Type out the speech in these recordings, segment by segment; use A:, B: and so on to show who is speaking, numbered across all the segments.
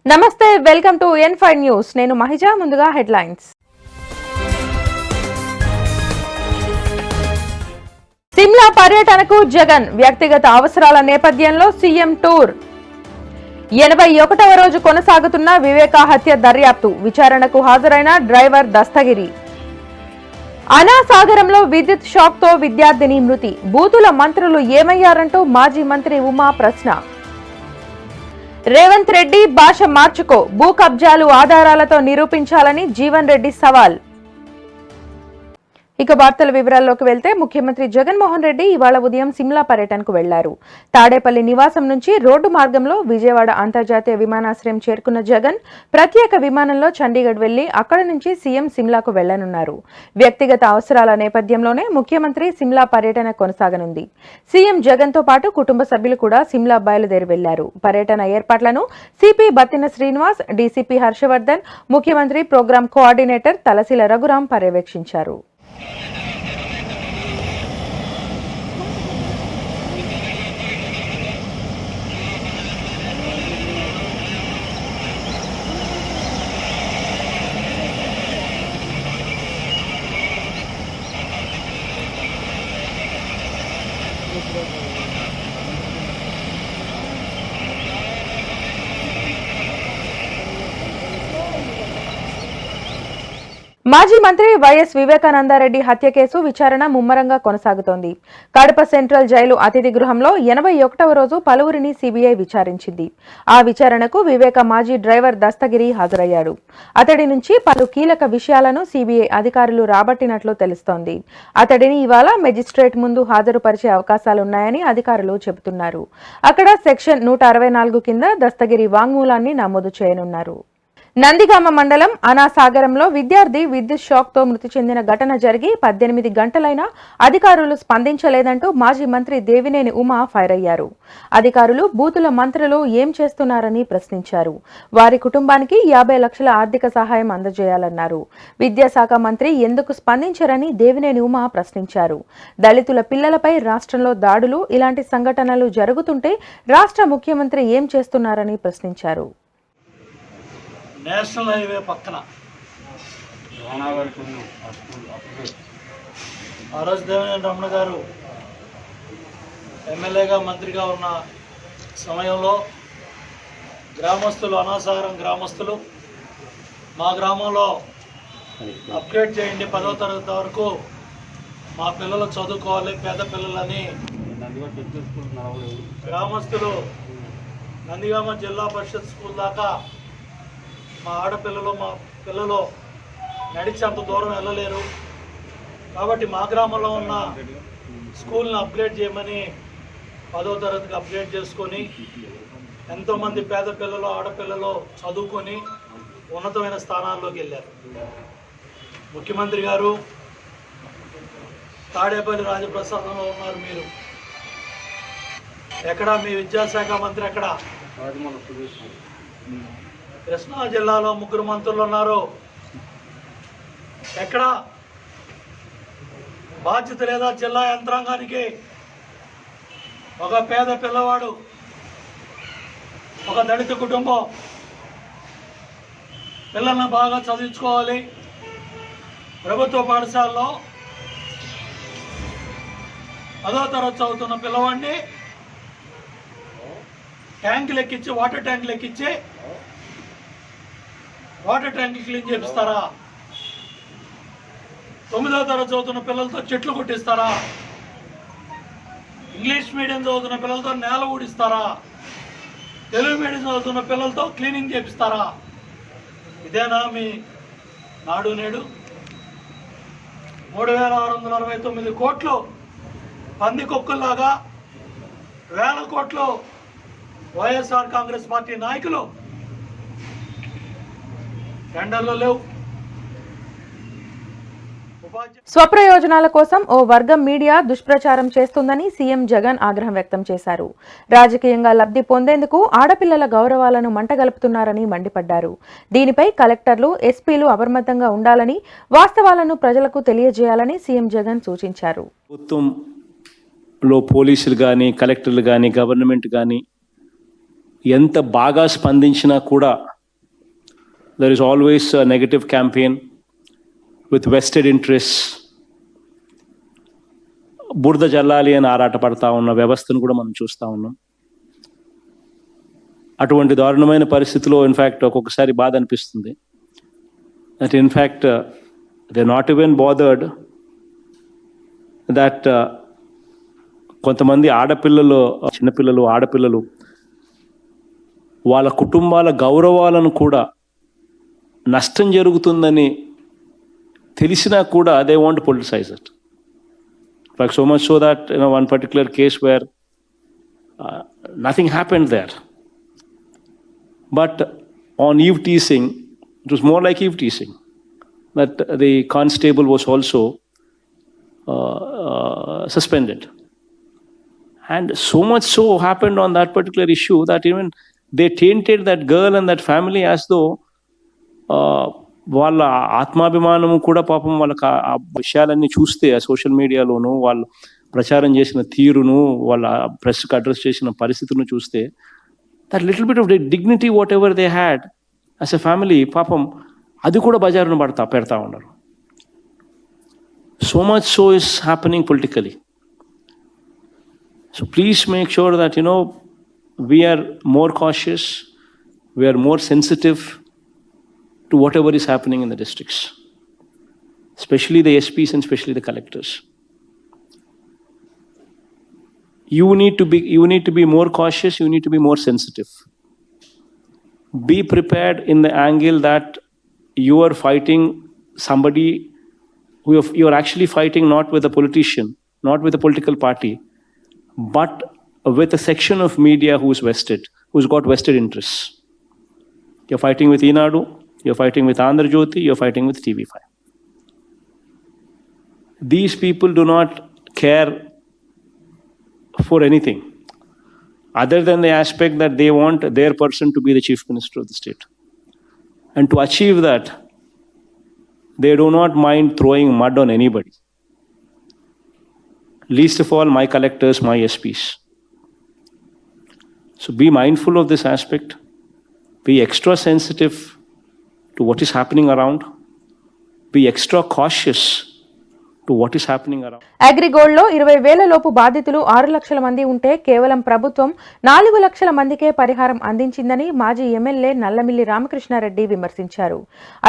A: నమస్తే, welcome to N5 news. నేను మహిజా. ముందుగా హెడ్లైన్స్. సిమ్లా పర్యటనకు జగన్. వ్యక్తిగత అవసరాల నేపథ్యంలో సీఎం టూర్. 81వ రోజు కొనసాగుతున్న వివేక హత్య దర్యాప్తు. విచారణకు హాజరైన డ్రైవర్ దస్తగిరి. అనాసాగరంలో విద్యుత్ షాక్ తో విద్యార్థిని మృతి. బూతుల మంత్రులు ఏమయ్యారంటూ మాజీ మంత్రి ఉమా ప్రశ్న. రేవంత్ రెడ్డి భాష మార్చుకో, భూ కబ్జాలు ఆధారాలతో నిరూపించాలని జీవన్ రెడ్డి సవాల్. ఇక వార్తల వివరాల్లోకి వెళ్తే ముఖ్యమంత్రి జగన్మోహన్ రెడ్డి ఇవాళ ఉదయం సిమ్లా పర్యటనకు వెళ్లారు. తాడేపల్లి నివాసం నుంచి రోడ్డు మార్గంలో విజయవాడ అంతర్జాతీయ విమానాశ్రయం చేరుకున్న జగన్ ప్రత్యేక విమానంలో చండీగఢ్ వెళ్లి అక్కడి నుంచి సీఎం సిమ్లాకు వెళ్లనున్నారు. వ్యక్తిగత అవసరాల నేపథ్యంలోనే ముఖ్యమంత్రి సిమ్లా పర్యటన కొనసాగనుంది. సీఎం జగన్ తో పాటు కుటుంబ సభ్యులు కూడా సిమ్లా బయలుదేరి వెళ్లారు. పర్యటన ఏర్పాట్లను సిపి బత్తిన శ్రీనివాస్, డీసీపీ హర్షవర్ధన్, ముఖ్యమంత్రి ప్రోగ్రాం కోఆర్డినేటర్ తలశీల రఘురాం పర్యవేక్షించారు. మాజీ మంత్రి వైఎస్ వివేకానందరెడ్డి హత్య కేసు విచారణ ముమ్మరంగా కొనసాగుతోంది. కడప సెంట్రల్ జైలు అతిథి గృహంలో 81వ రోజు పలువురిని సీబీఐ విచారించింది. ఆ విచారణకు వివేక మాజీ డ్రైవర్ దస్తగిరి హాజరయ్యాడు. అతడి నుంచి పలు కీలక విషయాలను సీబీఐ అధికారులు రాబట్టినట్లు తెలుస్తోంది. అతడిని ఇవాళ మెజిస్ట్రేట్ ముందు హాజరుపరిచే అవకాశాలున్నాయని అధికారులు చెబుతున్నారు. అక్కడ సెక్షన్ 164 కింద దస్తగిరి వాంగ్మూలాన్ని నమోదు చేయనున్నారు. నందిగామ మండలం అనాసాగరంలో విద్యార్థి విద్యుత్ షాక్ తో మృతి చెందిన ఘటన జరిగి 18 గంటలైనా అధికారులు స్పందించలేదంటూ మాజీ మంత్రి దేవినేని ఉమా ఫైర్ అయ్యారు. అధికారులు బూతుల మంత్రులు ఏం చేస్తున్నారని ప్రశ్నించారు. వారి కుటుంబానికి 50 లక్షల ఆర్థిక సహాయం అందజేయాలన్నారు. విద్యాశాఖ మంత్రి ఎందుకు స్పందించరని దేవినేని ఉమా ప్రశ్నించారు. దళితుల పిల్లలపై రాష్ట్రంలో దాడులు, ఇలాంటి సంఘటనలు జరుగుతుంటే రాష్ట్ర ముఖ్యమంత్రి ఏం చేస్తున్నారని ప్రశ్నించారు.
B: నేషనల్ హైవే పక్కన ఆ రోజు దేవినేని రమణ గారు ఎమ్మెల్యేగా మంత్రిగా ఉన్న సమయంలో గ్రామస్తులు, అనాసాగరం గ్రామస్తులు మా గ్రామంలో అప్గ్రేడ్ చేయండి, 10వ తరగతి వరకు మా పిల్లలు చదువుకోవాలి, పేద పిల్లలని గ్రామస్తులు నందిగామ జిల్లా పరిషత్ స్కూల్ దాకా మా ఆడపిల్లలు, మా పిల్లలు నడిచి అంత దూరం వెళ్ళలేరు కాబట్టి మా గ్రామంలో ఉన్న స్కూల్ని అప్గ్రేడ్ చేయమని 10వ తరగతికి అప్గ్రేడ్ చేసుకొని ఎంతోమంది పేద పిల్లలు, ఆడపిల్లలు చదువుకొని ఉన్నతమైన స్థానాల్లోకి వెళ్ళారు. ముఖ్యమంత్రి గారు తాడేపల్లి రాజప్రసాదంలో ఉన్నారు. మీరు ఎక్కడ? మీ విద్యాశాఖ మంత్రి ఎక్కడ? కృష్ణా జిల్లాలో 3 మంత్రులు ఉన్నారు. ఎక్కడ బాధ్యత లేదా జిల్లా యంత్రాంగానికి? ఒక పేద పిల్లవాడు, ఒక దళిత కుటుంబం పిల్లల్ని బాగా చదివించుకోవాలి. ప్రభుత్వ పాఠశాలలో 10వ తరగతి చదువుతున్న పిల్లవాడిని ట్యాంకులు ఎక్కించి, వాటర్ ట్యాంకులు ఎక్కించి వాటర్ ట్యాంకులు క్లీన్ చేపిస్తారా? 9వ తరగతి చదువుతున్న పిల్లలతో చెట్లు కొట్టిస్తారా? ఇంగ్లీష్ మీడియం చదువుతున్న పిల్లలతో నేల ఊడిస్తారా? తెలుగు మీడియం చదువుతున్న పిల్లలతో క్లీనింగ్ చేపిస్తారా? ఇదేనా మీ నాడు నేడు? 3,669 కోట్లు పంది కొక్కుల్లాగా వేల కోట్లు వైఎస్ఆర్ కాంగ్రెస్ పార్టీ నాయకులు టెండర్లు లేవు.
A: స్వప్రయోజనాల కోసం ఓ వర్గం మీడియా దుష్ప్రచారం చేస్తుందని సీఎం జగన్ ఆగ్రహం వ్యక్తం చేశారు. రాజకీయంగా లబ్ధి పొందేందుకు ఆడపిల్లల గౌరవాలను మంటగలుపుతున్నారని మండిపడ్డారు. దీనిపై కలెక్టర్లు, ఎస్పీలు అప్రమత్తంగా ఉండాలని, వాస్తవాలను ప్రజలకు తెలియజేయాలని సీఎం జగన్ సూచించారు.
C: ప్రభుత్వంలో పోలీసులు కానీ, కలెక్టర్లు కానీ, గవర్నమెంట్ కానీ ఎంత బాగా స్పందించినా కూడా there is always a negative campaign with vested interests. బురద జల్లాలి అని ఆరాటపడతా ఉన్న వ్యవస్థను కూడా మనం చూస్తూ ఉన్నాం. అటువంటి దారుణమైన పరిస్థితిలో ఇన్ఫ్యాక్ట్ ఒక్కొక్కసారి బాధ అనిపిస్తుంది that in fact they not even bothered that కొంతమంది ఆడపిల్లలు, చిన్నపిల్లలు, ఆడపిల్లలు వాళ్ళ కుటుంబాల గౌరవాలను కూడా నష్టం జరుగుతుందని తెలిసినా కూడా they want politicise it. Like so much so that one particular case where nothing happened there, but on eve teasing, it was more like eve teasing, that the constable was also suspended, and so much so happened on that particular issue that even they tainted that girl and that family as though వాళ్ళ ఆత్మాభిమానము కూడా పాపం వాళ్ళకి ఆ విషయాలన్నీ చూస్తే ఆ social మీడియాలోను వాళ్ళు ప్రచారం చేసిన తీరును, వాళ్ళ ప్రెస్కి అడ్రస్ చేసిన పరిస్థితులను చూస్తే that little bit of dignity what ever they had as a family పాపం అది కూడా బజారును పెడతా ఉన్నారు. So much so is happening politically. So please make sure that we are more cautious, we are more sensitive to whatever is happening in the districts, especially the SPs and especially the collectors. You need to be more cautious, you need to be more sensitive. Be prepared in the angle that you are fighting somebody who you are actually fighting not with a politician, not with a political party, but with a section of media who's got vested interests. You're fighting with Enadu, you're fighting with Andhra Jyoti, you're fighting with TV5. These people do not care for anything other than the aspect that they want their person to be the chief minister of the state. And to achieve that, they do not mind throwing mud on anybody. Least of all, my collectors, my SPs. So be mindful of this aspect. Be extra sensitive to what is happening around. Be extra cautious to what is happening around.
A: అగ్రిగోల్డ్లో 20,000 లోపు బాధితులు 6 లక్షల మంది ఉంటే కేవలం ప్రభుత్వం 4 లక్షల మందికే పరిహారం అందించిందని మాజీ ఎమ్మెల్యే నల్లమిల్లి రామకృష్ణారెడ్డి విమర్శించారు.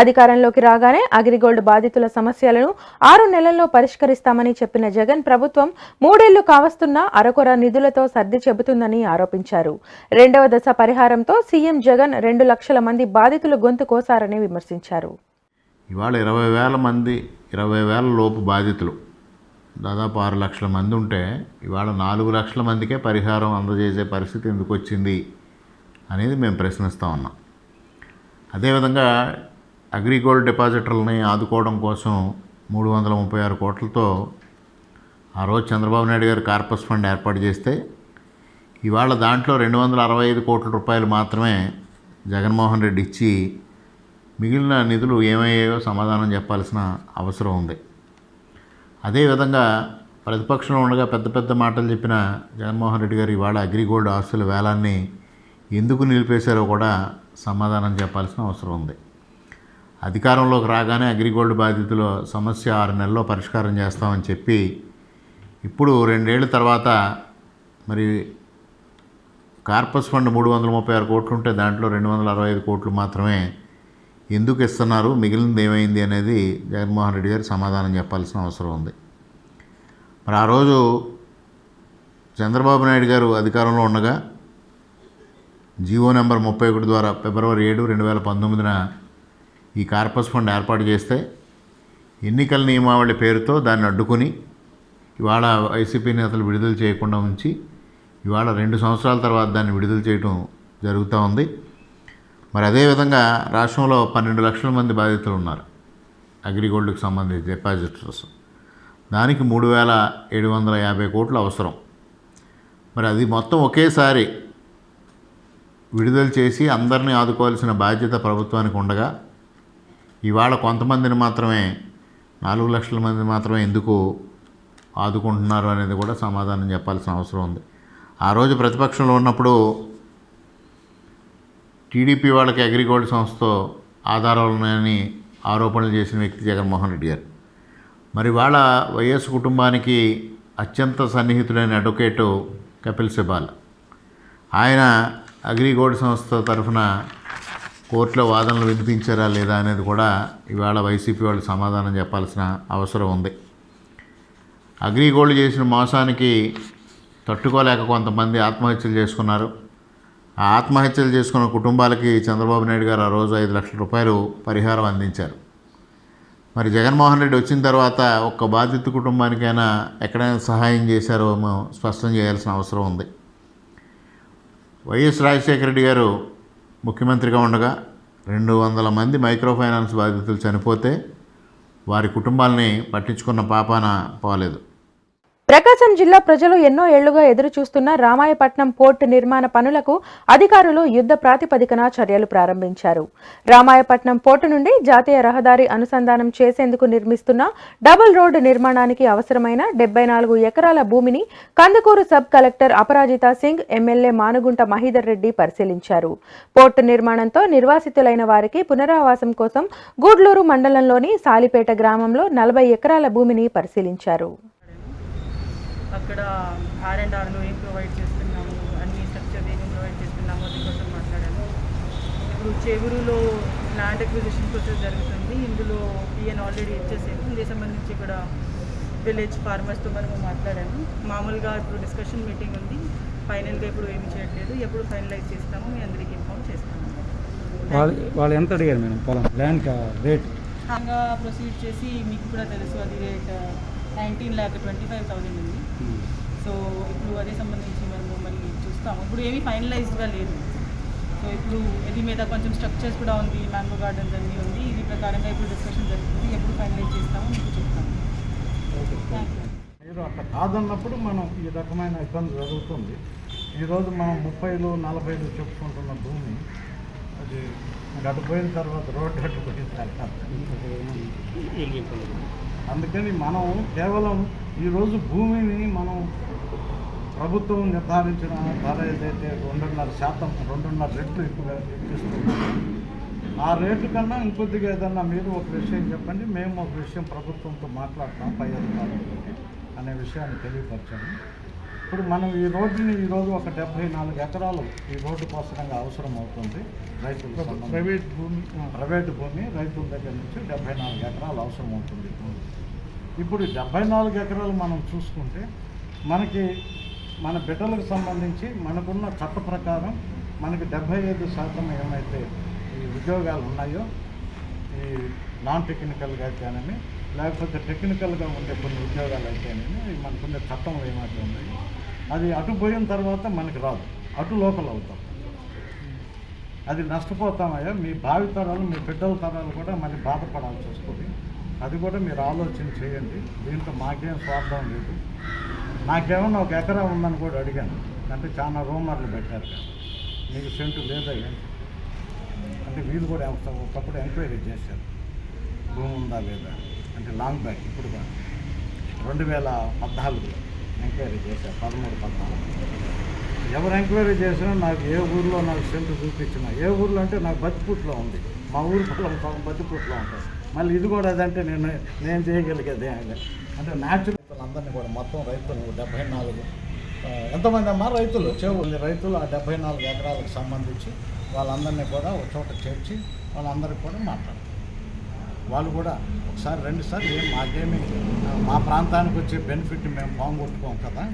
A: అధికారంలోకి రాగానే అగ్రిగోల్డ్ బాధితుల సమస్యలను 6 నెలల్లో పరిష్కరిస్తామని చెప్పిన జగన్ ప్రభుత్వం 3 ఏళ్లు కావస్తున్నా అరకొర నిధులతో సర్ది చెబుతుందని ఆరోపించారు. 2వ దశ పరిహారంతో సీఎం జగన్ 2 లక్షల మంది బాధితులు గొంతు కోసారని విమర్శించారు.
D: ఇవాళ 20,000 లోపు బాధితులు దాదాపు 6 లక్షల మంది ఉంటే ఇవాళ 4 లక్షల మందికే పరిహారం అందజేసే పరిస్థితి ఎందుకు వచ్చింది అనేది మేము ప్రశ్నిస్తూ ఉన్నాం. అదేవిధంగా అగ్రిగోల్డ్ డిపాజిటర్లని ఆదుకోవడం కోసం 336 కోట్లతో ఆ రోజు చంద్రబాబు నాయుడు గారు కార్పస్ ఫండ్ ఏర్పాటు చేస్తే ఇవాళ దాంట్లో 265 కోట్ల రూపాయలు మాత్రమే జగన్మోహన్ రెడ్డి ఇచ్చి మిగిలిన నిధులు ఏమయ్యాయో సమాధానం చెప్పాల్సిన అవసరం ఉంది. అదేవిధంగా ప్రతిపక్షంలో ఉండగా పెద్ద పెద్ద మాటలు చెప్పిన జగన్మోహన్ రెడ్డి గారు ఇవాళ అగ్రిగోల్డ్ ఆస్తుల వేలాన్ని ఎందుకు నిలిపేశారో కూడా సమాధానం చెప్పాల్సిన అవసరం ఉంది. అధికారంలోకి రాగానే అగ్రిగోల్డ్ బాధితుల సమస్య 6 నెలల్లో పరిష్కారం చేస్తామని చెప్పి ఇప్పుడు 2 ఏళ్ల తర్వాత మరి కార్పస్ ఫండ్ 336 కోట్లు ఉంటే దాంట్లో 265 కోట్లు మాత్రమే ఎందుకు ఇస్తున్నారు, మిగిలినది ఏమైంది అనేది జగన్మోహన్ రెడ్డి గారు సమాధానం చెప్పాల్సిన అవసరం ఉంది. మరి ఆ రోజు చంద్రబాబు నాయుడు గారు అధికారంలో ఉండగా జీవో నెంబర్ 31 ద్వారా ఫిబ్రవరి 7, 2019 ఈ కార్పస్ ఫండ్ ఏర్పాటు చేస్తే ఎన్నికల నియమావళి పేరుతో దాన్ని అడ్డుకొని ఇవాళ వైసీపీ నేతలు విడుదల చేయకుండా ఉంచి ఇవాళ 2 సంవత్సరాల తర్వాత దాన్ని విడుదల చేయడం జరుగుతూ ఉంది. మరి అదేవిధంగా రాష్ట్రంలో 12 లక్షల మంది బాధితులు ఉన్నారు అగ్రిగోల్డ్కి సంబంధించి డిపాజిటర్స్. దానికి 3,750 కోట్లు అవసరం. మరి అది మొత్తం ఒకేసారి విడుదల చేసి అందరినీ ఆదుకోవాల్సిన బాధ్యత ప్రభుత్వానికి ఉండగా ఇవాళ కొంతమందిని మాత్రమే 4 లక్షల మంది మాత్రమే ఎందుకు ఆదుకుంటున్నారు అనేది కూడా సమాధానం చెప్పాల్సిన అవసరం ఉంది. ఆ రోజు ప్రతిపక్షంలో ఉన్నప్పుడు టీడీపీ వాళ్ళకి అగ్రిగోల్డ్ సంస్థతో ఆధారాలు ఉన్నాయని ఆరోపణలు చేసిన వ్యక్తి జగన్మోహన్ రెడ్డి గారు. మరి వాళ్ళ వైఎస్ కుటుంబానికి అత్యంత సన్నిహితుడైన అడ్వకేటు కపిల్ సిబాల్, ఆయన అగ్రిగోల్డ్ సంస్థ తరఫున కోర్టులో వాదనలు వినిపించారా లేదా అనేది కూడా ఇవాళ వైసీపీ వాళ్ళు సమాధానం చెప్పాల్సిన అవసరం ఉంది. అగ్రిగోల్డ్ చేసిన మోసానికి తట్టుకోలేక కొంతమంది ఆత్మహత్యలు చేసుకున్నారు. ఆ ఆత్మహత్యలు చేసుకున్న కుటుంబాలకి చంద్రబాబు నాయుడు గారు ఆ రోజు 5 లక్షల రూపాయలు పరిహారం అందించారు. మరి జగన్మోహన్ రెడ్డి వచ్చిన తర్వాత ఒక్క బాధిత కుటుంబానికైనా ఎక్కడైనా సహాయం చేశారో స్పష్టం చేయాల్సిన అవసరం ఉంది. వైఎస్ రాజశేఖర రెడ్డి గారు ముఖ్యమంత్రిగా ఉండగా 200 మంది మైక్రో ఫైనాన్స్ బాధితులు చనిపోతే వారి కుటుంబాలని పట్టించుకున్న పాపాన పోలేదు.
A: ప్రకాశం జిల్లా ప్రజలు ఎన్నో ఏళ్లుగా ఎదురు చూస్తున్న రామాయపట్నం పోర్టు నిర్మాణ పనులకు అధికారులు యుద్ధ ప్రాతిపదికన చర్యలు ప్రారంభించారు. రామాయపట్నం పోర్టు నుండి జాతీయ రహదారి అనుసంధానం చేసేందుకు నిర్మిస్తున్న డబుల్ రోడ్డు నిర్మాణానికి అవసరమైన 74 ఎకరాల భూమిని Kandukur sub collector Aparajita Singh, MLA Manugunta Mahidhar Reddy పరిశీలించారు. పోర్టు నిర్మాణంతో నిర్వాసితులైన వారికి పునరావాసం కోసం గూడ్లూరు మండలంలోని సాలిపేట గ్రామంలో 40 ఎకరాల భూమిని పరిశీలించారు.
E: అక్కడ R&Rలో ఏం ప్రొవైడ్ చేస్తున్నాము, అన్ని స్ట్రక్చర్ ఏం ప్రొవైడ్ చేస్తున్నాము అది కోసం మాట్లాడాను. ఇప్పుడు చెవురులో ల్యాండ్ అక్విజిషన్ ప్రాసెస్ జరుగుతుంది. ఇందులో పిఎన్ ఆల్రెడీ ఇచ్చేసాము. దీనికి సంబంధించి కూడా విలేజ్ ఫార్మర్స్తో మనము మాట్లాడాము. మామూలుగా ఇప్పుడు డిస్కషన్ మీటింగ్ ఉంది. ఫైనల్గా ఇప్పుడు ఏమి చేయట్లేదు. ఎప్పుడు ఫైనలైజ్ చేస్తామో మీ అందరికీ ఇన్ఫార్మ్ చేస్తాము.
F: వాళ్ళు ఎంత అడిగారు మేడం పొలం ల్యాండ్ రేట్?
E: ప్రొసీడ్ చేసి మీకు కూడా తెలుసు, అది రేట్ 19,25,000 ఉంది. సో ఇప్పుడు అదే సంబంధించి మేము మళ్ళీ చూస్తాము. ఇప్పుడు ఏమీ ఫైనలైజ్డ్గా లేదు. సో ఇప్పుడు ఇది మీద కొంచెం స్ట్రక్చర్స్ కూడా ఉంది, మ్యాంగో గార్డెన్స్ అన్నీ ఉంది. ఇది ప్రకారంగా ఇప్పుడు డిస్కషన్ జరుగుతుంది. ఎప్పుడు ఫైనలైజ్ చేస్తామో మీకు చెప్తాము. Thank you.
G: మీరు అట్లా కాదన్నప్పుడు మనం ఈ రకమైన ఇబ్బంది జరుగుతుంది. ఈరోజు మనం 30లు 40లు చెప్పుకుంటున్న భూమి అది గడిపోయిన తర్వాత రోడ్డు అడ్డుపోయిన తర్వాత, అందుకని మనం కేవలం ఈరోజు భూమిని మనం ప్రభుత్వం నిర్ధారించిన ధర ఏదైతే 2.5% రెట్లు ఎక్కువగా ఇస్తున్నాం. ఆ రేటు కన్నా ఇంకొద్దిగా ఏదన్నా మీరు ఒక విషయం చెప్పండి, మేము ఒక విషయం ప్రభుత్వంతో మాట్లాడతాం పై అధికారులతో అనే విషయాన్ని తెలియపరచాము. ఇప్పుడు మనం ఈ రోడ్డుని ఈరోజు ఒక 74 ఎకరాలు ఈ రోడ్డు కోసంగా అవసరం అవుతుంది. రైతులు ప్రైవేటు భూమి రైతుల దగ్గర నుంచి 74 ఎకరాలు అవసరం అవుతుంది. ఇప్పుడు 74 ఎకరాలు మనం చూసుకుంటే మనకి మన బిడ్డలకు సంబంధించి మనకున్న చట్ట ప్రకారం మనకి 75% ఏమైతే ఈ ఉద్యోగాలు ఉన్నాయో, ఈ నాన్ టెక్నికల్గా అయితేనేమి లేకపోతే టెక్నికల్గా ఉండే కొన్ని ఉద్యోగాలు అయితేనేమి మనకున్న చట్టంలో ఏమైతే ఉన్నాయో అది అటు పోయిన తర్వాత మనకి రాదు, అటు లోపల అవుతాం. అది నష్టపోతామయ్యా. మీ భావితరాలు మీ బిడ్డల తరాలు కూడా మళ్ళీ బాధపడాల్సి వస్తుంది. అది కూడా మీరు ఆలోచన చేయండి. దీంట్లో మాకేం స్వార్థం లేదు. నాకేమన్నా 1 ఎకరా ఉందని కూడా అడిగాను. అంటే చాలా రూమర్లు పెట్టారు కదా, మీకు సెంటు లేదయ్యా అంటే వీళ్ళు కూడా ఒకప్పుడు ఎంక్వైరీ చేశారు భూమి ఉందా లేదా అంటే లాంగ్ బ్యాక్. ఇప్పుడు 2014 ఎంక్వైరీ చేశారు, 13-14. ఎవరు ఎంక్వైరీ చేసినా నాకు ఏ ఊర్లో నాకు సెంటు చూపించిన, ఏ ఊర్లో అంటే నాకు బతిపూట్లో ఉంది, మా ఊరు పొలం బతిపూట్లో ఉంటుంది. మళ్ళీ ఇది కూడా అదంటే నేను చేయగలిగేది అంటే న్యాచురల్ అందరినీ కూడా మొత్తం రైతులు 74 ఎంతమంది అమ్మా రైతులు రైతులు ఆ 74 ఎకరాలకు సంబంధించి వాళ్ళందరినీ కూడా ఒక చోట చేర్చి వాళ్ళందరికీ కూడా మాట్లాడతారు. వాళ్ళు కూడా ఒకసారి 2 సార్లు మాకేమి మా ప్రాంతానికి వచ్చే బెనిఫిట్ మేము పోగొట్టుకోం కదా,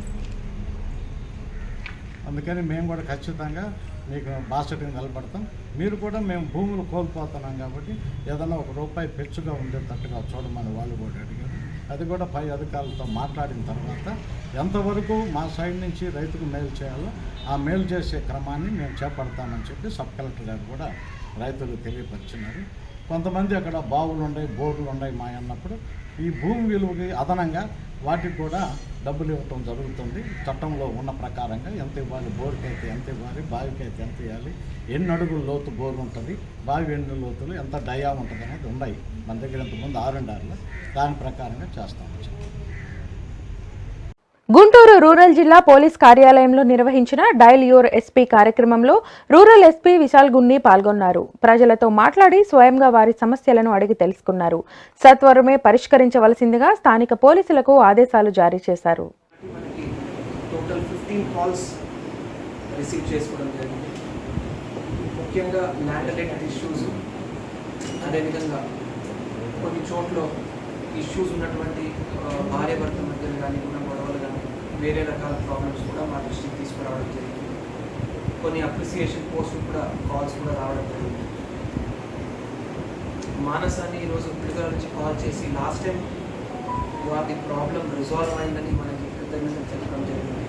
G: అందుకని మేము కూడా ఖచ్చితంగా మీకు బాసటగా నిలబడతాం. మీరు కూడా మేము భూములు కోల్పోతున్నాం కాబట్టి ఏదైనా ₹1 పెచ్చుగా ఉండేటట్టుగా చూడమని వాళ్ళు కూడా అడిగారు. అది కూడా పై అధికారులతో మాట్లాడిన తర్వాత ఎంతవరకు మా సైడ్ నుంచి రైతుకు మేలు చేయాలో ఆ మేలు చేసే క్రమాన్ని మేము చేపడతామని చెప్పి సబ్ కలెక్టర్ గారు కూడా రైతులు తెలియపరిచినారు. కొంతమంది అక్కడ బావులు ఉన్నాయి, బోర్డులు ఉన్నాయి మా అన్నప్పుడు ఈ భూమి విలువకి అదనంగా వాటికి కూడా డబ్బులు ఇవ్వటం జరుగుతుంది. చట్టంలో ఉన్న ప్రకారంగా ఎంత ఇవ్వాలి, బోరుకి అయితే ఎంత ఇవ్వాలి, బావికి అయితే ఎంత ఇవ్వాలి, ఎన్ని అడుగులు లోతు బోరు ఉంటుంది, బావి ఎన్ని లోతులు, ఎంత డయా ఉంటుంది అనేది ఉన్నాయి మన దగ్గర. ఇంతకుముందు R&Rలో దాని ప్రకారంగా చేస్తాము.
A: గుంటూరు రూరల్ జిల్లా పోలీస్ కార్యాలయంలో నిర్వహించిన డయల్ యువర్ ఎస్పీ కార్యక్రమంలో రూరల్ ఎస్పీ విశాల్ గున్ని పాల్గొన్నారు. ప్రజలతో మాట్లాడి స్వయంగా వారి సమస్యలను అడిగి తెలుసుకున్నారు. సత్వరమే పరిష్కరించవలసిందిగా స్థానిక పోలీసులకు ఆదేశాలు జారీ చేశారు.
H: టోటల్ 15 కాల్స్ రిసీవ్ చేసుకోవడం జరిగింది. ముఖ్యంగా ల్యాండ్ రిలేటెడ్ ఇష్యూస్, అదేవిధంగా కొన్ని చోట్ల ఇష్యూస్ ఉన్నటువంటి భార్య భర్త మధ్యలో కానీ ఉన్న గొడవలు కానీ వేరే రకాల ప్రాబ్లమ్స్ కూడా మా దృష్టికి తీసుకురావడం జరిగింది. కొన్ని అప్రిసియేషన్ పోస్టులు కూడా కాల్స్ కూడా రావడం జరిగింది. మానసాన్ని ఈరోజు పిడుగుల నుంచి కాల్ చేసి లాస్ట్ టైం వాటి ప్రాబ్లం రిజాల్వ్ అయిందని మనకి కృతజ్ఞతలు చెప్పడం జరిగింది.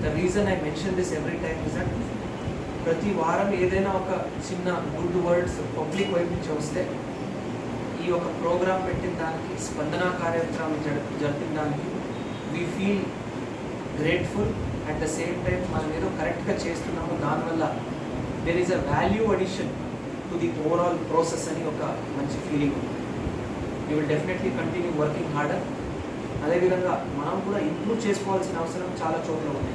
H: The reason I mention this every time is that ప్రతి వారం ఏదైనా ఒక చిన్న గుడ్ వర్డ్స్ పబ్లిక్ వైపు నుంచి వస్తే ఈ యొక్క ప్రోగ్రామ్ పెట్టిన దానికి, స్పందన కార్యక్రమం జరిపిన దానికి we feel grateful. At the same time మనం ఏదో కరెక్ట్గా చేస్తున్నాము, దానివల్ల there is a value addition to the overall process అని ఒక మంచి ఫీలింగ్ ఉంది. We will definitely continue working harder. అదేవిధంగా మనం కూడా ఇంప్రూవ్ చేసుకోవాల్సిన అవసరం చాలా చోట్ల ఉంది.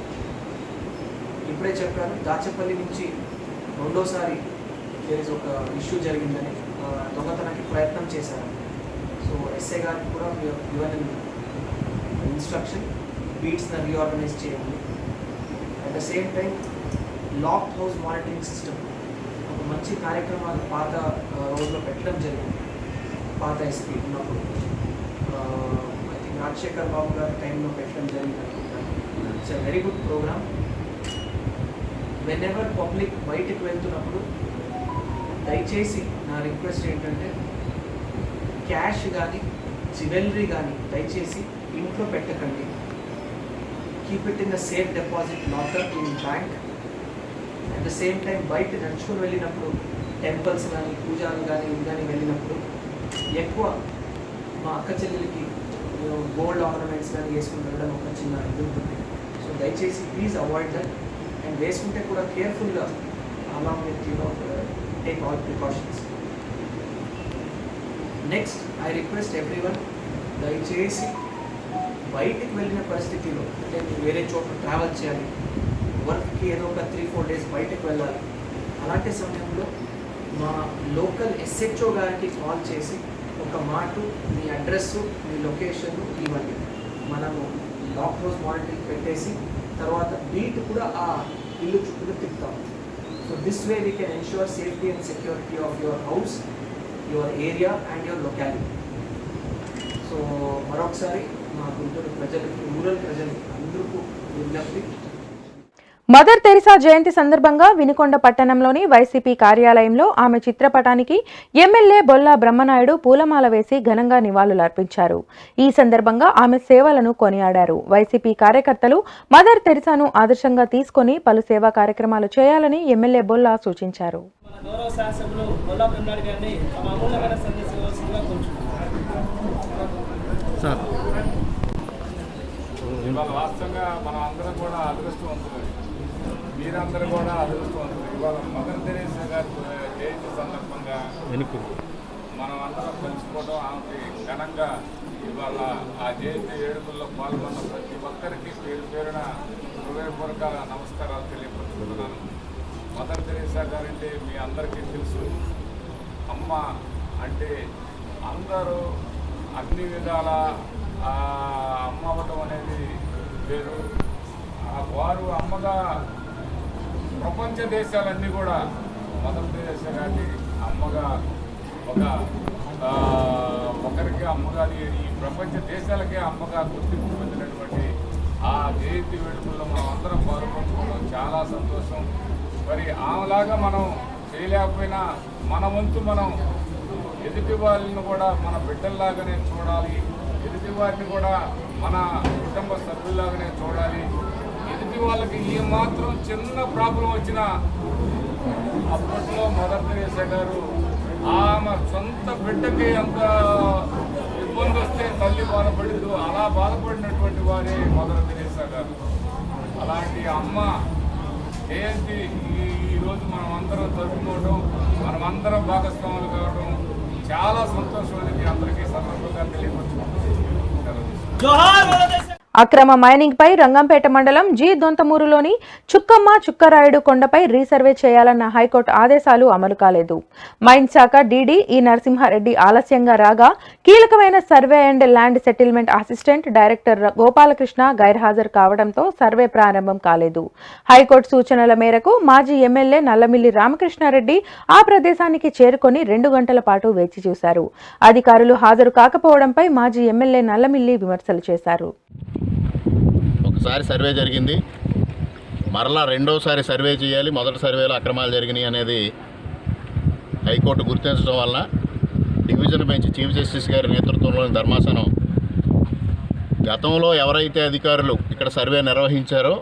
H: ఇప్పుడే చెప్పాను, దాచపల్లి నుంచి రెండోసారి దేర్ ఒక ఇష్యూ జరిగిందని, దొంగతనానికి ప్రయత్నం చేశారు. సో ఎస్ఐ గారికి కూడా గివెన్ ఇన్స్ట్రక్షన్ బీట్స్ని రీఆర్గనైజ్ చేయాలి. At the same time locked house monitoring system ఒక మంచి కార్యక్రమాలు పాత రోజుల్లో పెట్టడం జరిగింది. పాత ఎస్పీ ఉన్నప్పుడు ఐ థింక్ రాజశేఖర్ బాబు గారి టైంలో పెట్టడం జరిగింది అనుకుంటాను. It's a very good program. Whenever public బయటికి వెళ్తున్నప్పుడు దయచేసి నా రిక్వెస్ట్ ఏంటంటే క్యాష్ కానీ జ్యువెలరీ కానీ దయచేసి ఇంట్లో పెట్టకండి. Keep it in the safe deposit locker in bank. At the same time బయట నడుచుకుని వెళ్ళినప్పుడు టెంపుల్స్ కానీ పూజలు కానీ ఇవి కానీ వెళ్ళినప్పుడు ఎక్కువ మా అక్క చెల్లెలకి గోల్డ్ ఆర్నమెంట్స్ కానీ వేసుకుని వెళ్ళడం ఒక చిన్న ఇది ఉంటుంది. సో దయచేసి ప్లీజ్ అవాయిడ్ దట్. అండ్ వేసుకుంటే కూడా కేర్ఫుల్గా along with take all precautions. Next, I request everyone దయచేసి బయటికి వెళ్ళిన పరిస్థితిలో, అంటే వేరే చోట ట్రావెల్ చేయాలి, వర్క్కి ఏదో ఒక 3-4 డేస్ బయటకు వెళ్ళాలి, అలాంటి సమయంలో మా లోకల్ SHO గారికి కాల్ చేసి ఒక మాట, మీ అడ్రస్సు, మీ లొకేషన్ ఇవ్వండి. మనము లాక్ హౌస్ మానిటరింగ్ పెట్టేసి తర్వాత బీట్ కూడా ఆ ఇల్లు చుట్టూ తిప్పుతాము. So this way we can ensure safety and security of your house, your area and your locality. So మరొకసారి మా గుంటూరు ప్రజలకు, రూరల్ ప్రజలకు అందరికీ విజ్ఞప్తి.
A: మదర్ తెరిసా జయంతి సందర్భంగా వినుకొండ పట్టణంలోని వైసీపీ కార్యాలయంలో ఆమె చిత్రపటానికి ఎమ్మెల్యే బొల్లా బ్రహ్మనాయుడు పూలమాల వేసి ఘనంగా నివాళులర్పించారు. ఈ సందర్భంగా ఆమె సేవలను కొనియాడారు. వైసీపీ కార్యకర్తలు మదర్ తెరిసాను ఆదర్శంగా తీసుకొని పలు సేవా కార్యక్రమాలు చేయాలని ఎమ్మెల్యే బొల్లా సూచించారు.
I: మీరందరూ కూడా అదృష్టవంతులు. ఇవాళ మదర్ తెరేసా గారి జయంతి సందర్భంగా మనం అందరం కలుసుకోవడం, ఆమెకి ఘనంగా ఇవాళ ఆ జయంతి వేడుకల్లో పాల్గొన్న ప్రతి ఒక్కరికి పేరు పేరున హృదయపూర్వక నమస్కారాలు తెలియపరుచుకుంటున్నాను. మదర్ తెరేసా గారంటే మీ అందరికీ తెలుసు. అమ్మ అంటే అందరూ అన్ని విధాల అమ్మ అవ్వటం అనేది వేరు. వారు అమ్మగా ప్రపంచ దేశాలన్నీ కూడా మదర్ తెరేసా గారిని అమ్మగా ఒకరికి అమ్మగా, ఈ ప్రపంచ దేశాలకే అమ్మగా గుర్తింపు పొందినటువంటి ఆ జయంతి వేడుకల్లో మనం అందరం పాల్గొంటుకోవడం చాలా సంతోషం. మరి ఆమెలాగా మనం చేయలేకపోయినా మన వంతు మనం ఎదుటి వాళ్ళని కూడా మన బిడ్డల్లాగానే చూడాలి, ఎదుటి వారిని కూడా మన కుటుంబ సభ్యుల్లాగానే చూడాలి. ఎదుటి వాళ్ళకి ఏమాత్రం చిన్న ప్రాబ్లం వచ్చినా అప్పట్లో మదర్ తెరేసా గారు ఆమె సొంత బిడ్డకి ఎంత ఇబ్బంది వస్తే తల్లి బాధపడిందో అలా బాధపడినటువంటి వారే మదర్ తెరేసా గారు. అలాంటి అమ్మ జయంతి ఈరోజు మనం అందరం జరుపుకోవడం, మనమందరం భాగస్వాములు కావడం చాలా సంతోషం అనేది అందరికీ సందర్భంగా తెలియవచ్చు.
A: అక్రమ మైనింగ్ పై రంగంపేట మండలం జి దొంతమూరులోని చుక్కమ్మ చుక్కరాయుడు కొండపై రీసర్వే చేయాలన్న హైకోర్టు ఆదేశాలు అమలు కాలేదు. మైన్ శాఖ డీడీ ఈ నరసింహారెడ్డి ఆలస్యంగా రాగా కీలకమైన survey and land settlement assistant director Gopalakrishna గైర్హాజరు కావడంతో సర్వే ప్రారంభం కాలేదు. హైకోర్టు సూచనల మేరకు మాజీ ఎమ్మెల్యే నల్లమిల్లి రామకృష్ణారెడ్డి ఆ ప్రదేశానికి చేరుకొని 2 గంటల పాటు వేచి చూశారు. అధికారులు హాజరు కాకపోవడంపై మాజీ ఎమ్మెల్యే నల్లమిల్లి విమర్శలు చేశారు.
D: ఒకసారి సర్వే జరిగింది, మరలా రెండోసారి సర్వే చేయాలి, మొదటి సర్వేలో అక్రమాలు జరిగినాయి అనేది హైకోర్టు గుర్తించడం వలన డివిజన్ బెంచ్ చీఫ్ జస్టిస్ గారి నేతృత్వంలోని ధర్మాసనం గతంలో ఎవరైతే అధికారులు ఇక్కడ సర్వే నిర్వహించారో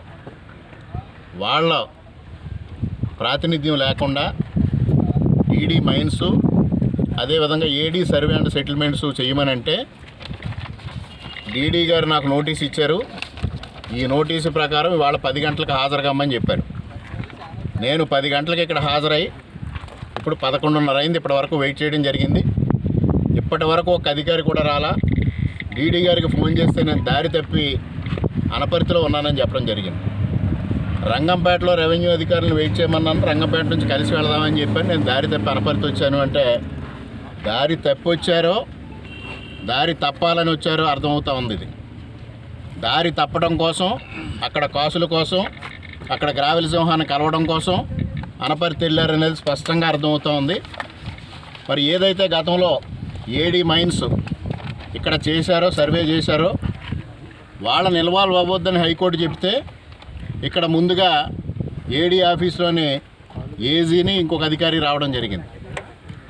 D: వాళ్ళ ప్రాతినిధ్యం లేకుండా ఈడీ మైన్స్ అదేవిధంగా ఏడీ సర్వే అండ్ సెటిల్మెంట్స్ చేయమనంటే డీడీ గారు నాకు నోటీస్ ఇచ్చారు. ఈ నోటీసు ప్రకారం ఇవాళ 10 గంటలకు హాజరు కమ్మని చెప్పారు. నేను 10 గంటలకు ఇక్కడ హాజరై ఇప్పుడు 11:30 అయింది. ఇప్పటి వరకు వెయిట్ చేయడం జరిగింది. ఇప్పటి వరకు ఒక అధికారి కూడా రాలా. డీడీ గారికి ఫోన్ చేస్తే నేను దారి తప్పి అనపర్తిలో ఉన్నానని చెప్పడం జరిగింది. రంగంపేటలో రెవెన్యూ అధికారులను వెయిట్ చేయమన్నాను. రంగంపేట నుంచి కలిసి వెళదామని చెప్పాను. నేను దారి తప్పి అనపర్తి వచ్చాను అంటే దారి తప్పి వచ్చారో దారి తప్పాలని వచ్చారో అర్థమవుతా ఉంది. ఇది దారి తప్పడం కోసం, అక్కడ కాసుల కోసం, అక్కడ గ్రావెల్ సింహాన్ని కలవడం కోసం అనపర్తి వెళ్ళారనేది స్పష్టంగా అర్థమవుతూ ఉంది. మరి ఏదైతే గతంలో ఏడీ మైన్స్ ఇక్కడ చేశారో, సర్వే చేశారో వాళ్ళని ఇన్వాల్వ్ అవ్వద్దని హైకోర్టు చెప్తే ఇక్కడ ముందుగా ఏడీ ఆఫీస్లోని ఏజీని ఇంకొక అధికారి రావడం జరిగింది.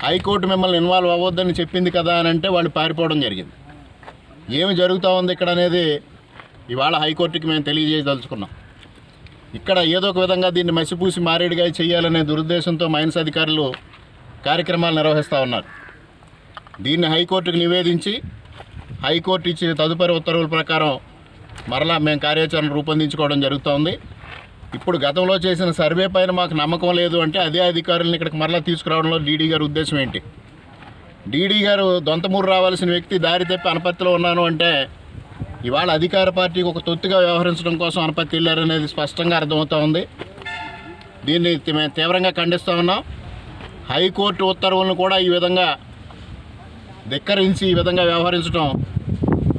D: హైకోర్టు మిమ్మల్ని ఇన్వాల్వ్ అవ్వద్దని చెప్పింది కదా అని అంటే వాళ్ళు పారిపోవడం జరిగింది. ఏమి జరుగుతూ ఉంది ఇక్కడ అనేది ఇవాళ హైకోర్టుకి మేము తెలియజేయదలుచుకున్నాం. ఇక్కడ ఏదో ఒక విధంగా దీన్ని మసిపూసి మారేడుగా చేయాలనే దురుద్దేశంతో మైన్స్ అధికారులు కార్యక్రమాలు నిర్వహిస్తూ ఉన్నారు. దీన్ని హైకోర్టుకు నివేదించి హైకోర్టు ఇచ్చే తదుపరి ఉత్తర్వుల ప్రకారం మరలా మేము కార్యాచరణ రూపొందించుకోవడం జరుగుతోంది. ఇప్పుడు గతంలో చేసిన సర్వే పైన మాకు నమ్మకం లేదు అంటే అదే అధికారులను ఇక్కడికి మరలా తీసుకురావడంలో డీడీ గారి ఉద్దేశం ఏంటి? డీడీ గారు దొంతమూరు రావాల్సిన వ్యక్తి దారి తప్పి అనపర్తిలో ఉన్నాను అంటే ఇవాళ అధికార పార్టీకి ఒక తొత్తుగా వ్యవహరించడం కోసం అనపర్తి వెళ్ళారనేది స్పష్టంగా అర్థమవుతూ ఉంది. దీన్ని మేము తీవ్రంగా ఖండిస్తూ ఉన్నాం. హైకోర్టు ఉత్తర్వులను కూడా ఈ విధంగా ధిక్కరించి ఈ విధంగా వ్యవహరించడం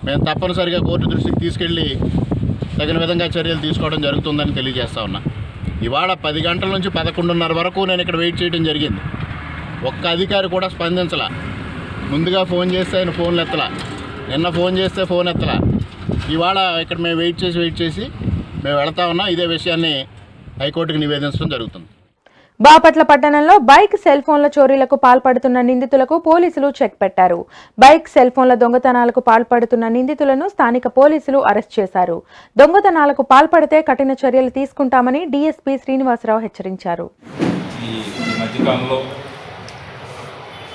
D: మేము తప్పనిసరిగా కోర్టు దృష్టికి తీసుకెళ్ళి తగిన విధంగా చర్యలు తీసుకోవడం జరుగుతుందని తెలియజేస్తా ఉన్నా. ఇవాళ 10 గంటల నుంచి 11:30 వరకు నేను ఇక్కడ వెయిట్ చేయడం జరిగింది. ఒక్క అధికారి కూడా స్పందించలా. ముందుగా ఫోన్ చేస్తే ఆయన ఫోన్లు ఎత్తలా, నిన్న ఫోన్ చేస్తే ఫోన్ ఎత్తలా. ఇవాళ ఇక్కడ మేము వెయిట్ చేసి మేము వెళతా ఉన్నాం. ఇదే విషయాన్ని హైకోర్టుకు నివేదించడం జరుగుతుంది.
A: బాపట్ల పట్టణంలో బైక్ సెల్ ఫోన్ల చోరీలకు పాల్పడుతున్న నిందితులకు పోలీసులు చెక్ పెట్టారు. బైక్ సెల్ ఫోన్ల దొంగతనాలకు పాల్పడుతున్న నిందితులను స్థానిక పోలీసులు అరెస్ట్ చేశారు. దొంగతనాలకు పాల్పడితే కఠిన చర్యలు తీసుకుంటామని డీఎస్పీ శ్రీనివాసరావు హెచ్చరించారు.
J: ఈ మధ్యకాలంలో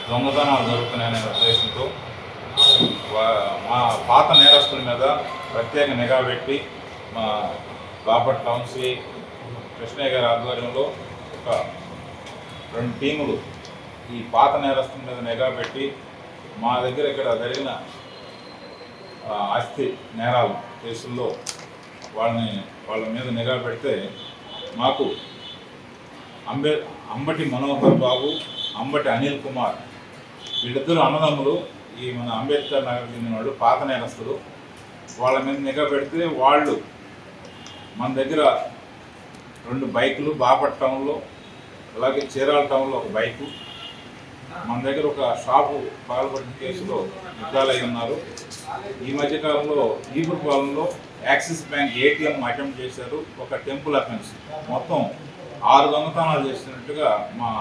J: దొంగతనాలు జరుగుతున్నాయనే ఉద్దేశంతో మా పాత నేరస్తుల మీద ప్రత్యేక నిఘా పెట్టి మా బాపట్ల టౌన్సీ కృష్ణయ్య గారి ఆధ్వర్యంలో ఒక 2 టీములు ఈ పాత నేరస్తుల మీద నిఘా పెట్టి మా దగ్గర ఇక్కడ జరిగిన ఆస్తి నేరాలు కేసుల్లో వాళ్ళ మీద నిఘా పెడితే మాకు అంబటి మనోహర్ బాబు, అంబటి అనిల్ కుమార్ వీళ్ళిద్దరు అన్నదమ్ములు. ఈ మన అంబేద్కర్ నగర్ చెందిన వాళ్ళు పాత నేరస్తులు. వాళ్ళ మీద నిఘా పెడితే వాళ్ళు మన దగ్గర 2 బైకులు, బాపట్ల టౌన్లో అలాగే చీరాల టౌన్లో ఒక బైకు, మన దగ్గర ఒక షాపు పాల్పడిన కేసులో ముద్దాలై ఉన్నారు. ఈ మధ్యకాలంలో ఈపురపాలెంలో యాక్సిస్ బ్యాంక్ ఏటీఎం అటెంప్ట్ చేశారు. ఒక టెంపుల్ అఫెన్స్. మొత్తం 6 దొంగతనాలు చేసినట్టుగా మా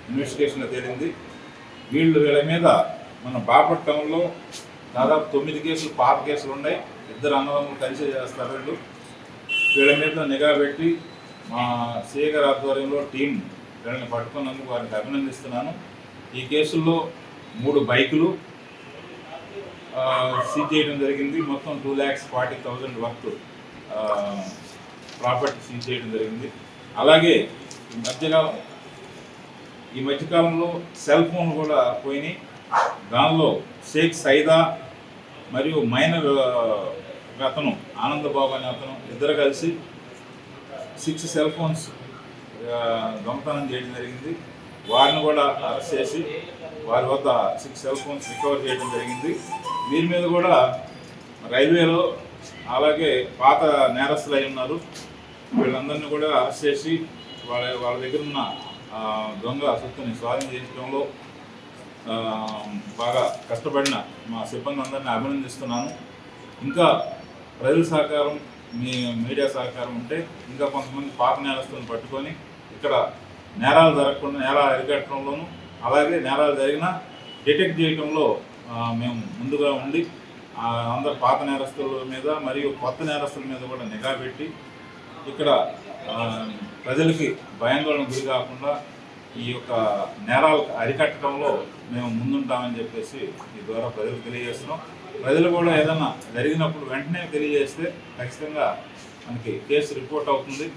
J: ఇన్వెస్టిగేషన్లో తేలింది. వీళ్ళ మీద మన బాపట్ల టౌన్లో దాదాపు 9 కేసులు, పాత కేసులు ఉన్నాయి. 2 అన్నదమ్ములు కలిసి చేస్తారు. వీళ్ళ మీద నిఘా పెట్టి మా సిఐ గారి ఆధ్వర్యంలో టీం వీళ్ళని పట్టుకున్నందుకు వారికి అభినందిస్తున్నాను. ఈ కేసుల్లో 3 బైకులు సీజ్ చేయడం జరిగింది. మొత్తం 2,40,000 వర్త్ ప్రాపర్టీ సీజ్ చేయడం జరిగింది. అలాగే ఈ మధ్యకాలంలో సెల్ ఫోన్ కూడా పోయినాయి. దానిలో షేక్ సైదా మరియు మైనర్ ఒక అతను ఆనందబాబు అనే అతను ఇద్దరు కలిసి 6 సెల్ ఫోన్స్ దొంగతనం చేయడం జరిగింది. వారిని కూడా అరెస్ట్ చేసి వారి వద్ద 6 సెల్ ఫోన్స్ రికవర్ చేయడం జరిగింది. వీరి మీద కూడా రైల్వేలో అలాగే పాత నేరస్తులు అయి ఉన్నారు. వీళ్ళందరినీ కూడా అరెస్ట్ చేసి వాళ్ళ దగ్గర ఉన్న దొంగ సొత్తుని స్వాధీనం చేయడంలో బాగా కష్టపడిన మా సిబ్బంది అందరినీ అభినందిస్తున్నాను. ఇంకా ప్రజల సహకారం, మీ మీడియా సహకారం ఉంటే ఇంకా కొంతమంది పాత నేరస్తులను పట్టుకొని ఇక్కడ నేరాలు జరగకుండా నేరాలు అరికట్టడంలోనూ అలాగే నేరాలు జరిగినా డిటెక్ట్ చేయడంలో మేము ముందుగా ఉండి అందరు పాత నేరస్తుల మీద మరియు కొత్త నేరస్తుల మీద కూడా నిఘా పెట్టి ఇక్కడ ప్రజలకి భయాందోళన గురి కాకుండా ఈ యొక్క నేరాలు అరికట్టడంలో మేము ముందుంటామని చెప్పేసి ఈ ద్వారా ప్రజలకు తెలియజేస్తున్నాం. ప్రజలు కూడా ఏదైనా జరిగినప్పుడు వెంటనే తెలియజేస్తే ఖచ్చితంగా మనకి కేసు రిపోర్ట్ అవుతుంది.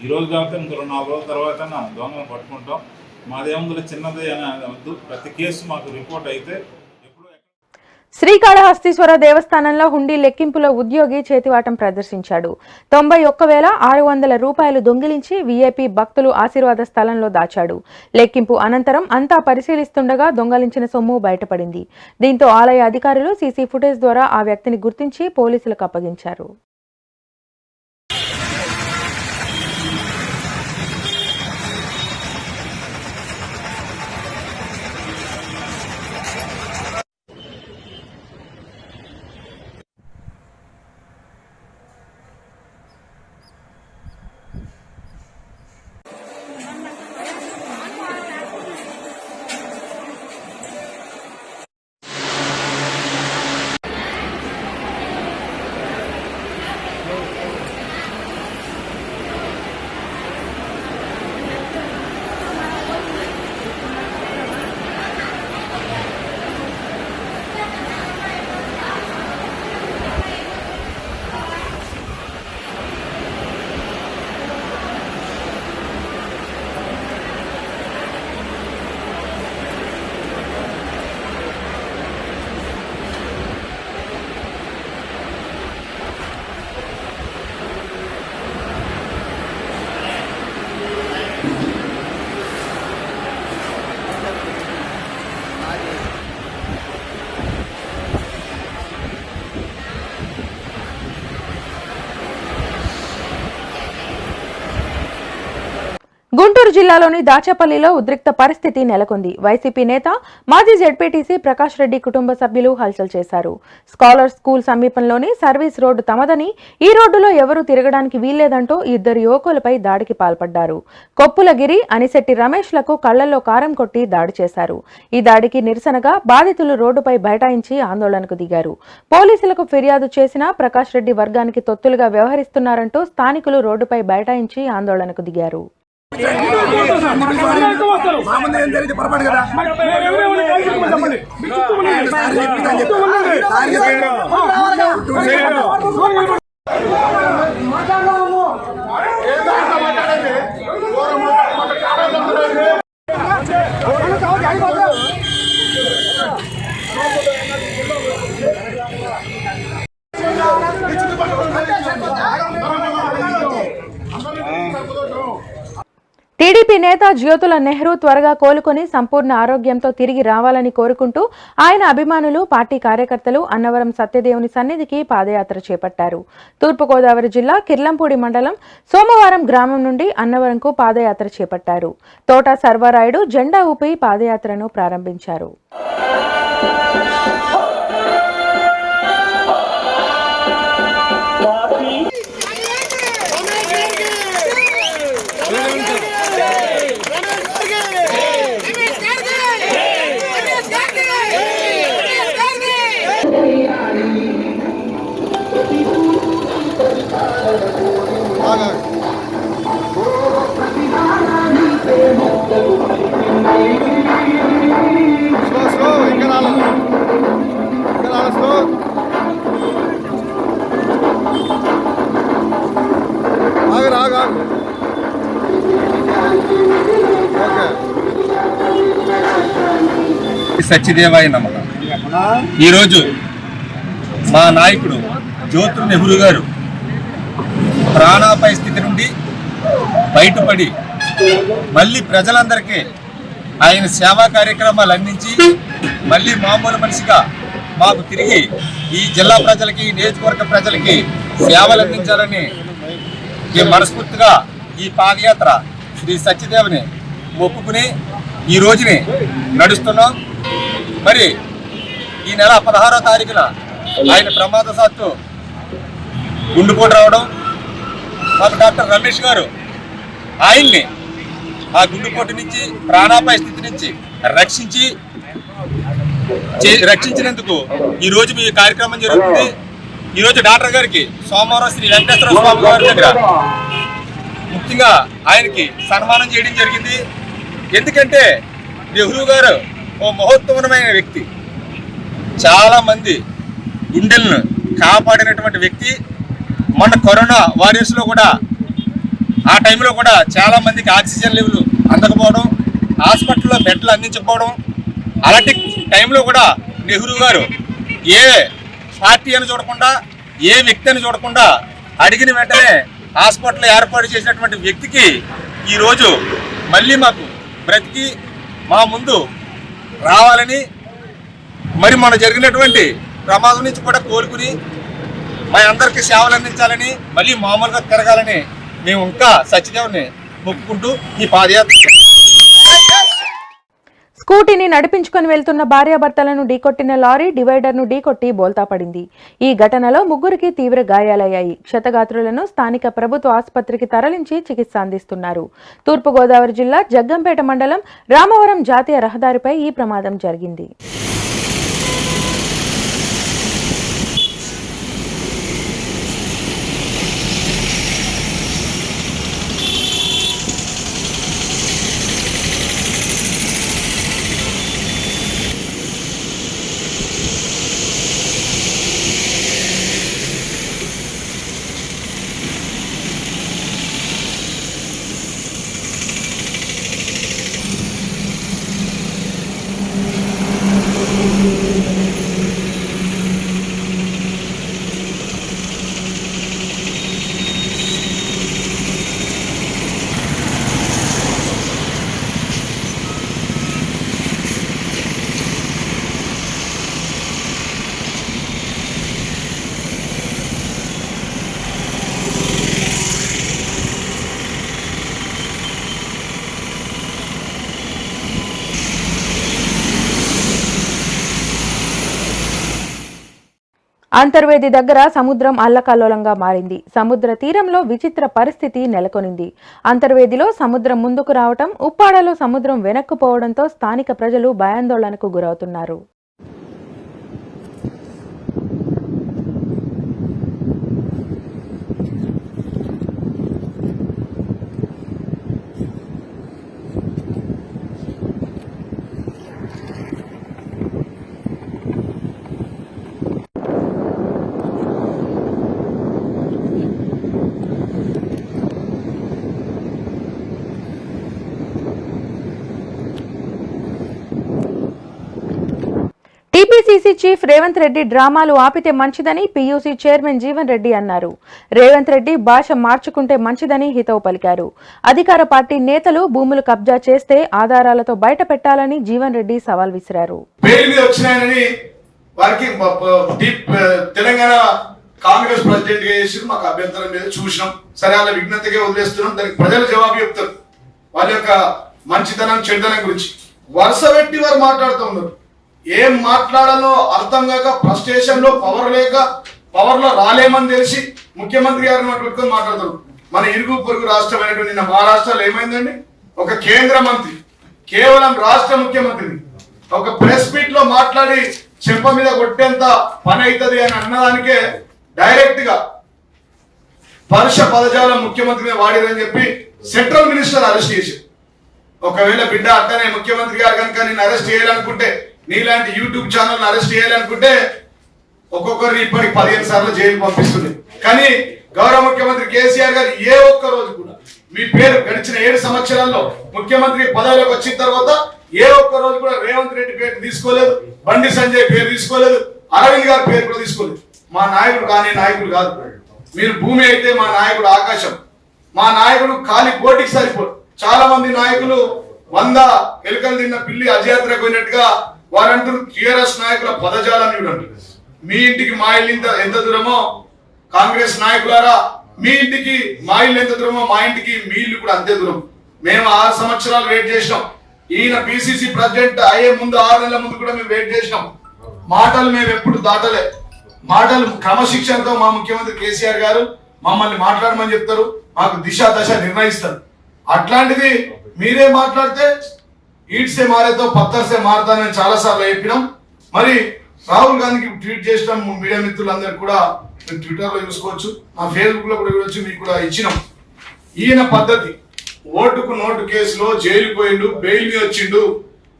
J: ఈరోజు కాకపోతే ఇంకో 4 రోజుల తర్వాత దొంగలను పట్టుకుంటాం. మాదేముందులో చిన్నదే అని వద్దు, ప్రతి కేసు మాకు రిపోర్ట్ అయితే
A: శ్రీకాళహస్తీశ్వర దేవస్థానంలో హుండీ లెక్కింపులో ఉద్యోగి చేతివాటం ప్రదర్శించాడు. 91,600 రూపాయలు దొంగిలించి వీఐపీ భక్తులు ఆశీర్వాద స్థలంలో దాచాడు. లెక్కింపు అనంతరం అంతా పరిశీలిస్తుండగా దొంగలించిన సొమ్ము బయటపడింది. దీంతో ఆలయ అధికారులు సీసీ ఫుటేజ్ ద్వారా ఆ వ్యక్తిని గుర్తించి పోలీసులకు అప్పగించారు. గుంటూరు జిల్లాలోని దాచేపల్లిలో ఉద్రిక్త పరిస్థితి నెలకొంది. వైసీపీ నేత మాజీ జెడ్పీటీసీ ప్రకాష్ రెడ్డి కుటుంబ సభ్యులు హల్చల్ చేశారు. స్కాలర్ స్కూల్ సమీపంలోని సర్వీస్ రోడ్డు తమదని, ఈ రోడ్డులో ఎవరూ తిరగడానికి వీల్లేదంటూ 2 యువకులపై దాడికి పాల్పడ్డారు. కొప్పులగిరి, అనిశెట్టి రమేష్లకు కళ్లలో కారం కొట్టి దాడి చేశారు. ఈ దాడికి నిరసనగా బాధితులు రోడ్డుపై బైఠాయించి ఆందోళనకు దిగారు. పోలీసులకు ఫిర్యాదు చేసినా ప్రకాష్ రెడ్డి వర్గానికి తొత్తులుగా వ్యవహరిస్తున్నారంటూ స్థానికులు రోడ్డుపై బైఠాయించి ఆందోళనకు దిగారు. టీడీపీ నేత జ్యోతుల నెహ్రూ త్వరగా కోలుకొని సంపూర్ణ ఆరోగ్యంతో తిరిగి రావాలని కోరుకుంటూ ఆయన అభిమానులు, పార్టీ కార్యకర్తలు అన్నవరం సత్యదేవుని సన్నిధికి పాదయాత్ర చేపట్టారు. తూర్పుగోదావరి జిల్లా కిర్లంపూడి మండలం సోమవారం గ్రామం నుండి అన్నవరంకు పాదయాత్ర చేపట్టారు. తోట సర్వరాయుడు జెండా ఊపి పాదయాత్రను ప్రారంభించారు.
K: సత్యదేవాయ నమః. ఈరోజు మా నాయకుడు జ్యోతి నెహ్రూ గారు ప్రాణాపాయ స్థితి నుండి బయటపడి మళ్ళీ ప్రజలందరికీ ఆయన సేవా కార్యక్రమాలు అందించి మళ్ళీ మామూలు మనిషిగా మాకు తిరిగి ఈ జిల్లా ప్రజలకి నియోజకవర్గ ప్రజలకి సేవలు అందించాలని మనస్ఫూర్తిగా ఈ పాదయాత్ర శ్రీ సత్యదేవుని మొక్కుకుని ఈ రోజుని నడుస్తున్నాం. మరి ఈ నెల 16వ తారీఖున ఆయన ప్రమాదవశాత్తు గుండెపోటు రావడం, మాకు డాక్టర్ రమేష్ గారు ఆయన్ని ఆ గుండెపోటు నుంచి ప్రాణాపాయ స్థితి నుంచి రక్షించినందుకు ఈ రోజు మీ కార్యక్రమం జరుగుతుంది. ఈ రోజు డాక్టర్ గారికి సోమవారం శ్రీ వెంకటేశ్వర స్వామి గారి దగ్గర ముఖ్యంగా ఆయనకి సన్మానం చేయడం జరిగింది. ఎందుకంటే నెహ్రూ గారు ఓ మహోత్తమమైన వ్యక్తి, చాలా మంది గుండెలను కాపాడినటువంటి వ్యక్తి. మొన్న కరోనా వారియర్స్లో కూడా ఆ టైంలో కూడా చాలా మందికి ఆక్సిజన్ లెవెల్ అందకపోవడం, హాస్పిటల్లో బెడ్లు అందించకపోవడం, అలాంటి టైంలో కూడా నెహ్రూ గారు ఏ పార్టీ అని చూడకుండా, ఏ వ్యక్తి అని చూడకుండా అడిగిన వెంటనే హాస్పిటల్ ఏర్పాటు చేసినటువంటి వ్యక్తికి ఈరోజు మళ్ళీ మాకు బ్రతికి మా ముందు రావాలని, మరి మన జరిగినటువంటి ప్రమాదం నుంచి కూడా కోలుకుని మా అందరికీ సేవలు అందించాలని, మళ్ళీ మామూలుగా తిరగాలని మేము ఇంకా సత్యదేవుని మొక్కుకుంటూ ఈ పాదయాత్ర.
A: స్కూటీని నడిపించుకొని వెళ్తున్న భార్యాభర్తలను ఢీకొట్టిన లారీ డివైడర్ను ఢీకొట్టి బోల్తా పడింది. ఈ ఘటనలో ముగ్గురికి తీవ్ర గాయాలయ్యాయి. క్షతగాత్రులను స్థానిక ప్రభుత్వ ఆసుపత్రికి తరలించి చికిత్స అందిస్తున్నారు. తూర్పుగోదావరి జిల్లా జగ్గంపేట మండలం రామవరం జాతీయ రహదారిపై ఈ ప్రమాదం జరిగింది. అంతర్వేది దగ్గర సముద్రం అల్లకల్లోలంగా మారింది. సముద్ర తీరంలో విచిత్ర పరిస్థితి నెలకొనింది. అంతర్వేదిలో సముద్రం ముందుకు రావటం, ఉప్పాడలో సముద్రం వెనక్కుపోవడంతో స్థానిక ప్రజలు భయాందోళనకు గురవుతున్నారు. టీపీసీసీ చీఫ్ రేవంత్ రెడ్డి డ్రామాలు ఆపితే మంచిదని పీయూసీ చైర్మన్ జీవన్ రెడ్డి అన్నారు. రేవంత్ రెడ్డి భాష మార్చుకుంటే మంచిదని హితవు పలికారు. అధికార పార్టీ నేతలు భూములు కబ్జా చేస్తే ఆధారాలతో బయట పెట్టాలని జీవన్ రెడ్డి సవాల్ విసిరారు.
L: తెలంగాణ కాంగ్రెస్ ప్రెసిడెంట్ గా చేసి మాకు అభ్యంతరం లేదు, చూసినాం. సరే, వాళ్ళ విజ్ఞతగా వదిలేస్తున్నాం. దానికి ప్రజలు జవాబు చెప్తారు. వాళ్ళ యొక్క మంచితనం చెడ్డనం గురించి వరుస పెట్టి వారు మాట్లాడుతూ ఉన్నారు. ఏం మాట్లాడాలో అర్థం కాక ఫ్రస్ట్రేషన్ లో పవర్ లో రాలేమని తెలిసి ముఖ్యమంత్రి గారిని పెట్టుకొని మాట్లాడతారు. మన ఇరుగు పొరుగు రాష్ట్రమైనటువంటి నిన్న మహారాష్ట్రలో ఏమైందండి, ఒక కేంద్ర మంత్రి కేవలం రాష్ట్ర ముఖ్యమంత్రిని ఒక ప్రెస్ మీట్ లో మాట్లాడి చెంప మీద కొట్టేంత పని అవుతుంది అని అన్నదానికే డైరెక్ట్ గా పరుష పదజాలం ముఖ్యమంత్రిని వాడిరని చెప్పి సెంట్రల్ మినిస్టర్ అరెస్ట్ చేశారు. ఒకవేళ బిడ్డ అట్టనే ముఖ్యమంత్రి గారు కనుక నేను అరెస్ట్ చేయాలనుకుంటే, నీలాంటి యూట్యూబ్ ఛానల్ అరెస్ట్ చేయాలనుకుంటే ఒక్కొక్కరిని ఇప్పటికి 15 సార్లు జైలు పంపిస్తుంది. కానీ గౌరవ ముఖ్యమంత్రి కేసీఆర్ గారు ఏ ఒక్క రోజు కూడా మీ పేరు గడిచిన 7 సంవత్సరాల్లో ముఖ్యమంత్రి పదవిలోకి వచ్చిన తర్వాత ఏ ఒక్క రోజు కూడా రేవంత్ రెడ్డి పేరు తీసుకోలేదు, బండి సంజయ్ పేరు తీసుకోలేదు, అరవింద్ గారి పేరు కూడా తీసుకోలేదు. మా నాయకుడు కానీ నాయకుడు కాదు. మీరు భూమి అయితే మా నాయకుడు ఆకాశం. మా నాయకుడు కాలి కోటికి సరిపోదు. చాలా మంది నాయకులు 100 ఎలుకలు తిన్న పిల్లి అజయాత్రకు పోయినట్టుగా వారంటూ టీఆర్ఎస్ నాయకుల పదజాలం చూడండి. మీ ఇంటికి మా ఇల్లు ఎంత దూరమో కాంగ్రెస్ నాయకులారా, మీ ఇంటికి మా ఇల్లు ఎంత దూరమో మా ఇంటికి మీ ఇల్లు కూడా అంతే దూరం. మేము 6 సంవత్సరాలు వెయిట్ చేసినాం. ఈయన పిసిసి ప్రెసిడెంట్ అయ్యే ముందు 6 నెలల ముందు కూడా మేము వెయిట్ చేసినాం. మాటలు మేము ఎప్పుడు దాటలే. మాటలు క్రమశిక్షణతో మా ముఖ్యమంత్రి కేసీఆర్ గారు మమ్మల్ని మాట్లాడమని చెప్తారు, మాకు దిశ దశ నిర్ణయిస్తారు. అట్లాంటిది మీరే మాట్లాడితే ఈడ్సే మారేతో పత్తర్సే మారతానని చాలా సార్లు చెప్పినాం. మరి రాహుల్ గాంధీకి ట్వీట్ చేసినాం. మీడియా మిత్రులందరూ కూడా ట్విట్టర్ లో చూసుకోవచ్చు, మా ఫేస్బుక్ లో కూడా చూడవచ్చు, మీకు కూడా ఇచ్చినాం. ఈయన పద్ధతి ఓటుకు నోటు కేసులో జైలు పోయిండు, బెయిల్ మీద వచ్చిండు.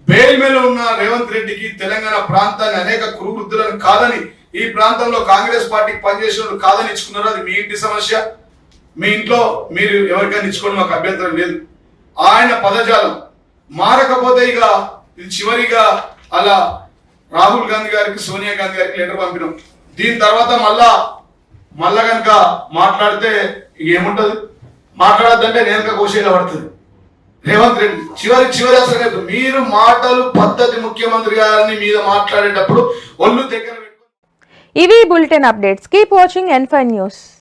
L: బెయిల్ మీద ఉన్న రేవంత్ రెడ్డికి తెలంగాణ ప్రాంతాన్ని అనేక కురువృద్ధులను కాదని, ఈ ప్రాంతంలో కాంగ్రెస్ పార్టీకి పనిచేసిన వాళ్ళు కాదని ఇచ్చుకున్నారు. అది మీ ఇంటి సమస్య, మీ ఇంట్లో మీరు ఎవరికైనా ఇచ్చుకోవడం మాకు అభ్యంతరం లేదు. ఆయన పదజాలం మారకపోతే ఇక ఇది చివరిగా అలా రాహుల్ గాంధీ గారికి సోనియా గాంధీ గారికి లెటర్ పంపినాం. దీని తర్వాత మళ్ళా కనుక మాట్లాడితే ఇక ఏముంటది, మాట్లాడద్దంటే నేను కోసేలా పడుతుంది. రేవంత్ రెడ్డి చివరి అసలు మీరు మాటలు పద్ధతి ముఖ్యమంత్రి గారిని మీద మాట్లాడేటప్పుడు ఒళ్ళు దగ్గర.
A: ఇవి bulletin updates. Keep watching N5 news.